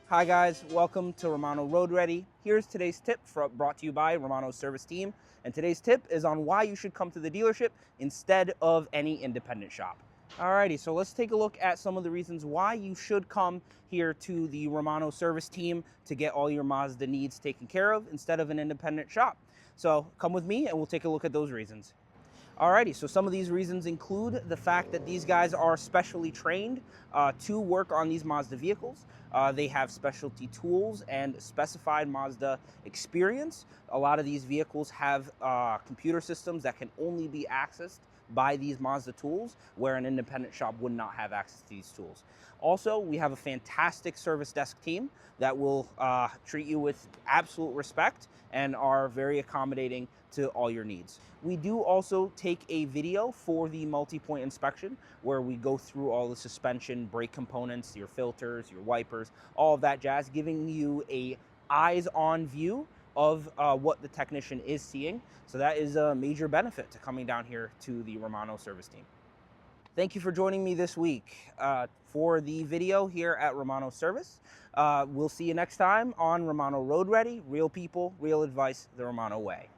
Hi guys, welcome to Romano Road Ready. Here's today's tip brought to you by Romano's service team. And today's tip is on why you should come to the dealership instead of any independent shop. Alrighty, so let's take a look at some of the reasons why you should come here to the Romano service team to get all your Mazda needs taken care of instead of an independent shop. So come with me and we'll take a look at those reasons. Alrighty, so some of these reasons include the fact that these guys are specially trained to work on these Mazda vehicles. They have specialty tools and specified Mazda experience. A lot of these vehicles have computer systems that can only be accessed by these Mazda tools, where an independent shop would not have access to these tools. Also, we have a fantastic service desk team that will treat you with absolute respect and are very accommodating to all your needs. We do also take a video for the multi-point inspection where we go through all the suspension, brake components, your filters, your wipers, all of that jazz, giving you a eyes-on view of what the technician is seeing. So that is a major benefit to coming down here to the Romano service team. Thank you for joining me this week for the video here at Romano Service. We'll see you next time on Romano Road Ready. Real people, real advice, the Romano way.